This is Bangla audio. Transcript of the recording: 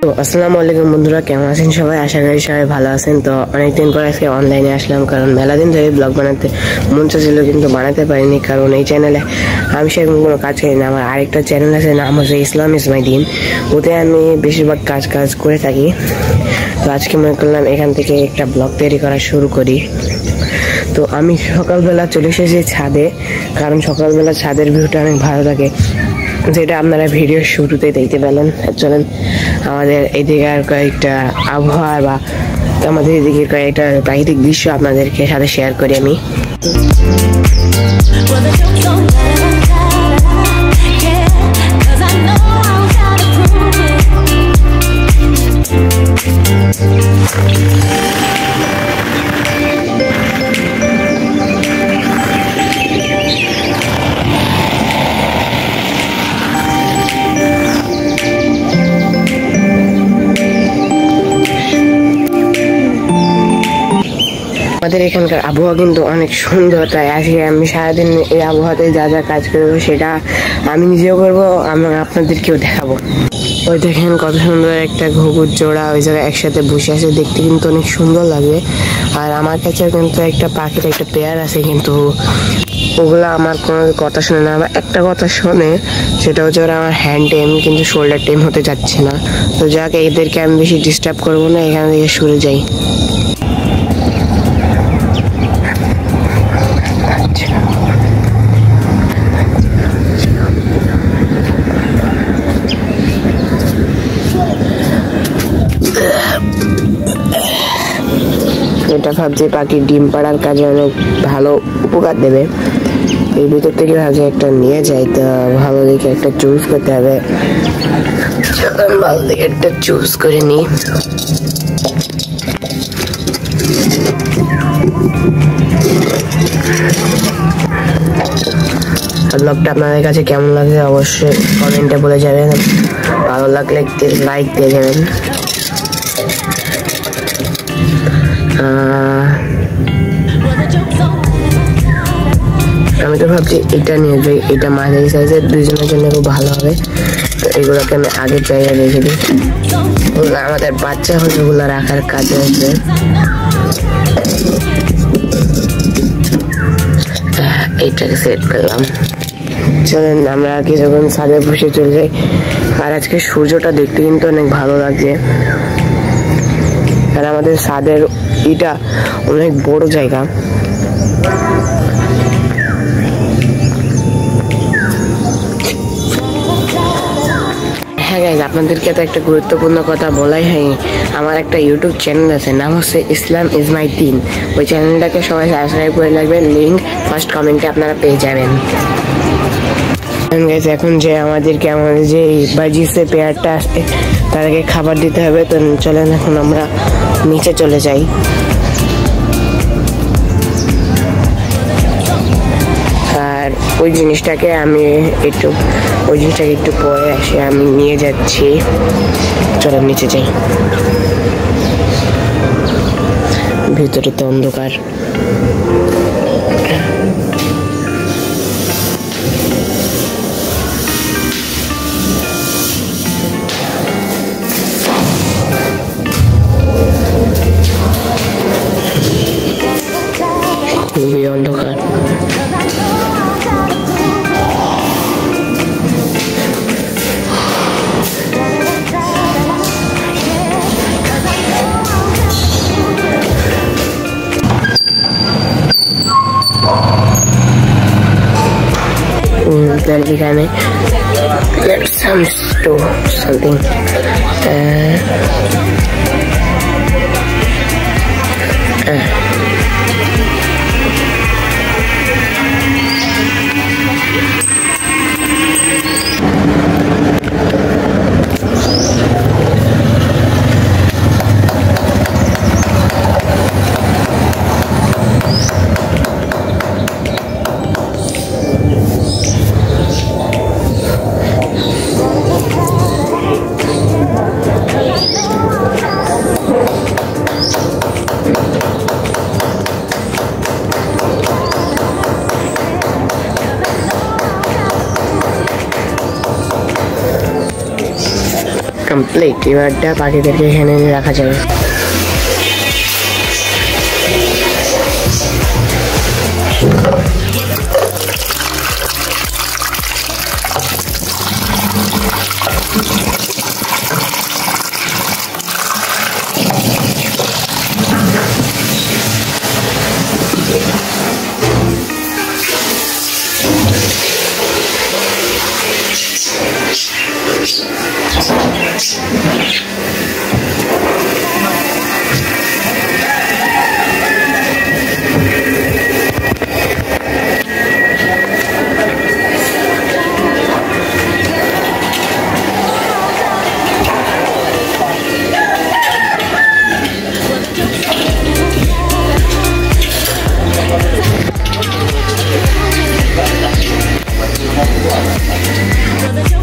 তো আসসালামু আলাইকুম বন্ধুরা, কেমন আছেন সবাই? আশা করি সবাই ভালো আছেন। তো অনেকদিন পর আজকে অনলাইনে আসলাম, কারণ মেলা দিন ধরে ব্লগ বানাতে মন চাচ্ছিল কিন্তু বানাতে পারিনি, কারণ এই চ্যানেলে আমি সেরকম কোনো কাজ করি না। আমার আরেকটা চ্যানেল আছে, নাম হচ্ছে ইসলাম ইজ মাই দিন। ওতে আমি বেশিরভাগ কাজ করে থাকি। তো আজকে মনে করলাম এখান থেকে একটা ব্লগ তৈরি করা শুরু করি। তো আমি সকালবেলা চলে এসেছি ছাদে, কারণ সকালবেলা ছাদের ভিউটা অনেক ভালো থাকে, যেটা আপনারা ভিডিওর শুরুতেই দেখতে পেলেন। চলেন আমাদের এদিকে আর কয়েকটা আবহাওয়া বা আমাদের এদিকে কয়েকটা প্রাকৃতিক দৃশ্য আপনাদেরকে সাথে শেয়ার করি আমি। আমাদের এখানকার আবহাওয়া কিন্তু অনেক সুন্দর, তাই আজকে আমি সারাদিন এই আবহাওয়াতে যা যা কাজ করবো সেটা আমি নিজেও করবো, আমি আপনাদেরকেও দেখাবো। ওই দেখেন কত সুন্দর একটা ঘুঘুর জোড়া ওই জায়গায় একসাথে বসে আছে, দেখতে কিন্তু অনেক সুন্দর লাগে। আর আমার কাছে কিন্তু একটা পাখির একটা পেয়ার আছে, কিন্তু ওগুলো আমার কোনো কথা শোনে না। আমার একটা কথা শোনে, সেটা হচ্ছে ওরা আমার হ্যান্ড টাইম কিন্তু শোল্ডার টাইম হতে যাচ্ছে না। তো যাক, এদেরকে আমি বেশি ডিস্টার্ব করবো না, এখান থেকে সরে যাই। এটা ভাবছি পাখির ডিম পাড়ার কাজে অনেক ভালো উপকার দেবে। এর ভিতর থেকে ভাবছি একটা নিয়ে যাই, তো ভালো দেখে একটা চুজ করতে হবে। ভালো দেখে একটা চুজ করে নিই। ব্লগটা আপনাদের কাছে কেমন লাগছে অবশ্যই কমেন্টে বলে যাবেন। ভালো লাগলে লাইক দিয়ে যাবেন। আমি তো ভাবছি এটা নিয়ে যাই, এটা মাঝারি সাইজের, দুইজনের জন্য খুব ভালো হবে। তো এগুলোকে আমি আগের জায়গায় রেখে দিই, ওগুলো আমাদের বাচ্চা হলে ওগুলো রাখার কাজে আসবে। এইটাকে সেট করলাম। চলেন আমরা কিছুক্ষণ ছাদে বসে চলে যাই। আর আজকে সূর্যটা দেখতে কিন্তু অনেক ভালো লাগছে। আর আমাদের ছাদের এটা অনেক বড় জায়গা। হ্যাঁ গাইজ, আপনাদেরকে তো একটা গুরুত্বপূর্ণ কথা বলাই হয়নি। আমার একটা ইউটিউব চ্যানেল আছে, নাম হচ্ছে ইসলাম ইজ মাই দিন। ওই চ্যানেলটাকে সবাই সাবস্ক্রাইব করে রাখবেন, লিঙ্ক ফার্স্ট কমেন্টে আপনারা পেয়ে যাবেন। এখন যে আমাদের যে বাজিসে পেয়ারটা আসে তাদেরকে খাবার দিতে হবে। তো চলেন এখন আমরা নিচে চলে যাই। আর ওই জিনিসটাকে একটু পরে এসে আমি নিয়ে যাচ্ছি। চলেন নিচে যাই, ভিতরে তো অন্ধকার। খুবই অন্ধকার। Then we can get some store something. Complete. এবারটা পাখিদেরকে এখানে রাখা যাবে। You're the